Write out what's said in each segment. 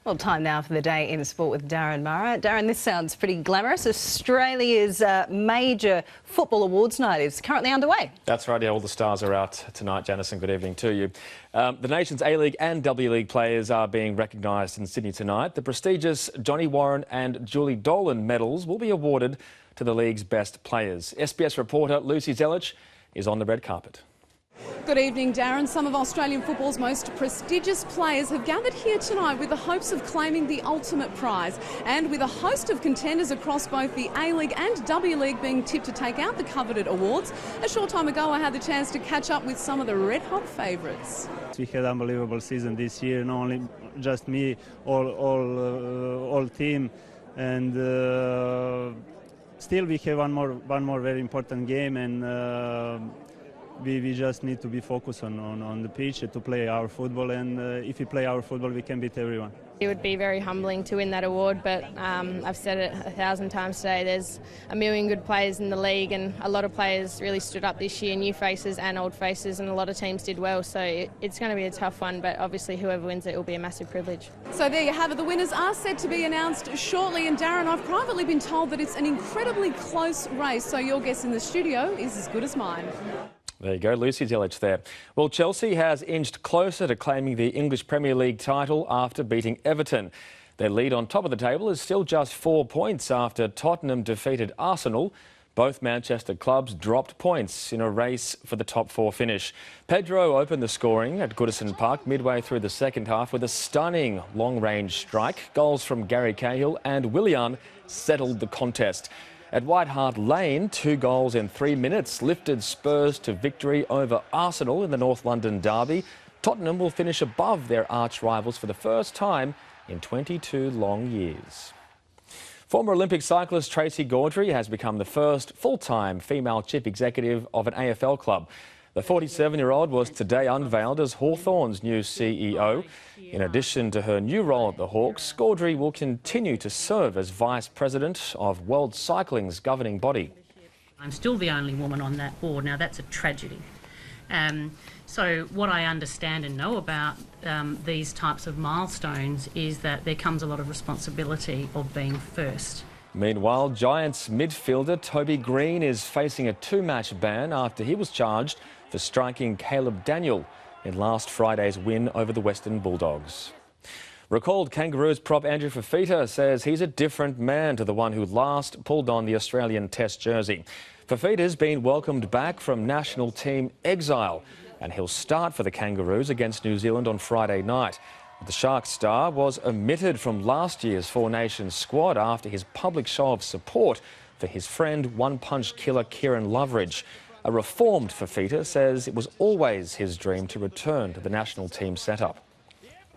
Well, time now for the day in sport with Darren Murrah. Darren, this sounds pretty glamorous. Australia's major football awards night is currently underway. That's right, yeah, all the stars are out tonight, Janice, and good evening to you. The nation's A-League and W-League players are being recognised in Sydney tonight. The prestigious Johnny Warren and Julie Dolan medals will be awarded to the league's best players. SBS reporter Lucy Zelich is on the red carpet. Good evening, Darren. Some of Australian football's most prestigious players have gathered here tonight with the hopes of claiming the ultimate prize. And with a host of contenders across both the A-League and W-League being tipped to take out the coveted awards, a short time ago I had the chance to catch up with some of the red-hot favourites. We had an unbelievable season this year, not only just me, all team, and still we have one more very important game, and we just need to be focused on the pitch to play our football, and if we play our football, we can beat everyone. It would be very humbling to win that award, but I've said it 1,000 times today, there's a million good players in the league, and a lot of players really stood up this year, new faces and old faces, and a lot of teams did well, so it's going to be a tough one, but obviously whoever wins it will be a massive privilege. So there you have it, the winners are set to be announced shortly, and Darren, I've privately been told that it's an incredibly close race, so your guess in the studio is as good as mine. There you go, Lucy Zelich there. Well, Chelsea has inched closer to claiming the English Premier League title after beating Everton. Their lead on top of the table is still just 4 points after Tottenham defeated Arsenal. Both Manchester clubs dropped points in a race for the top four finish. Pedro opened the scoring at Goodison Park midway through the second half with a stunning long-range strike. Goals from Gary Cahill and Willian settled the contest. At White Hart Lane, 2 goals in 3 minutes lifted Spurs to victory over Arsenal in the North London derby. Tottenham will finish above their arch-rivals for the first time in 22 long years. Former Olympic cyclist Tracy Gaudry has become the first full-time female chief executive of an AFL club. The 47-year-old was today unveiled as Hawthorn's new CEO. In addition to her new role at the Hawks, Gaudry will continue to serve as Vice President of World Cycling's governing body. I'm still the only woman on that board. Now, that's a tragedy. So what I understand and know about these types of milestones is that there comes a lot of responsibility of being first. Meanwhile, Giants midfielder Toby Green is facing a 2-match ban after he was charged for striking Caleb Daniel in last Friday's win over the Western Bulldogs. Recalled Kangaroos prop Andrew Fifita says he's a different man to the one who last pulled on the Australian Test jersey. Fifita's been welcomed back from national team exile, and he'll start for the Kangaroos against New Zealand on Friday night. The Sharks star was omitted from last year's Four Nations squad after his public show of support for his friend one-punch killer Kieran Loveridge. A reformed Fifita says it was always his dream to return to the national team setup.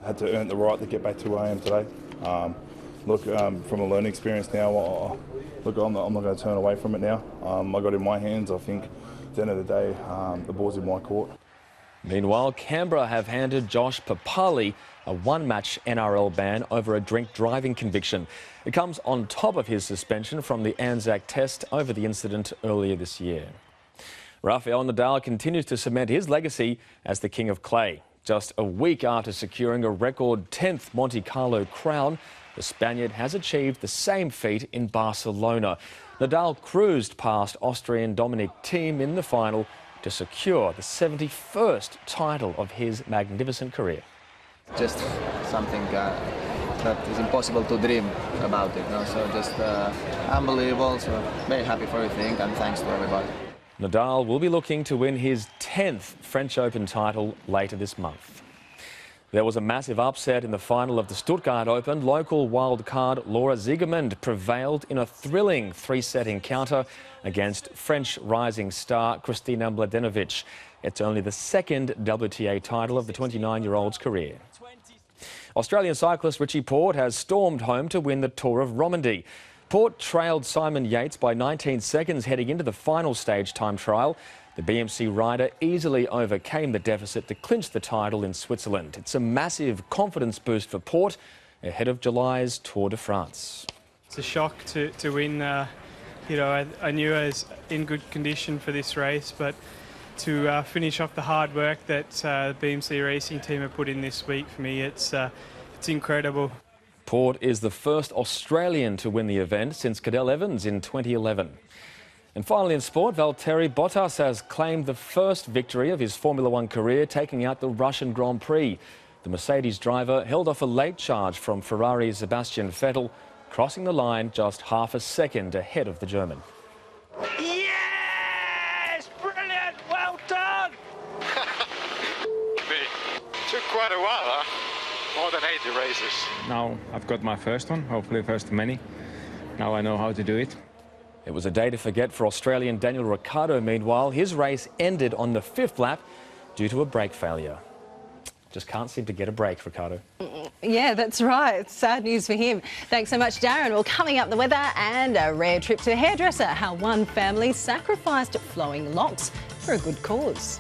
I had to earn the right to get back to where I am today. From a learning experience now, I'm not going to turn away from it now. I got it in my hands. I think at the end of the day, the ball's in my court. Meanwhile, Canberra have handed Josh Papali a 1-match NRL ban over a drink driving conviction. It comes on top of his suspension from the Anzac Test over the incident earlier this year. Rafael Nadal continues to cement his legacy as the King of Clay. Just a week after securing a record 10th Monte Carlo crown, the Spaniard has achieved the same feat in Barcelona. Nadal cruised past Austrian Dominic Thiem in the final to secure the 71st title of his magnificent career. Just something that is impossible to dream about it, so just unbelievable, so very happy for everything, and thanks to everybody. Nadal will be looking to win his 10th French Open title later this month. There was a massive upset in the final of the Stuttgart Open. Local wildcard Laura Siegemund prevailed in a thrilling 3-set encounter against French rising star Kristina Mladenovic. It's only the second WTA title of the 29-year-old's career. Australian cyclist Richie Porte has stormed home to win the Tour of Romandy. Porte trailed Simon Yates by 19 seconds heading into the final stage time trial. The BMC rider easily overcame the deficit to clinch the title in Switzerland. It's a massive confidence boost for Porte ahead of July's Tour de France. It's a shock to win. I knew I was in good condition for this race, but to finish off the hard work that the BMC racing team have put in this week for me, it's incredible. Port is the first Australian to win the event since Cadel Evans in 2011. And finally in sport, Valtteri Bottas has claimed the first victory of his Formula One career, taking out the Russian Grand Prix. The Mercedes driver held off a late charge from Ferrari's Sebastian Vettel, crossing the line just half a second ahead of the German. Yes! Brilliant! Well done! Took quite a while, huh? More than 80 races. Now I've got my first one, hopefully first of many. Now I know how to do it. It was a day to forget for Australian Daniel Ricciardo. Meanwhile, his race ended on the 5th lap due to a brake failure. Just can't seem to get a break, Ricciardo. Yeah, that's right. It's sad news for him. Thanks so much, Darren. Well, coming up, the weather and a rare trip to a hairdresser. How one family sacrificed flowing locks for a good cause.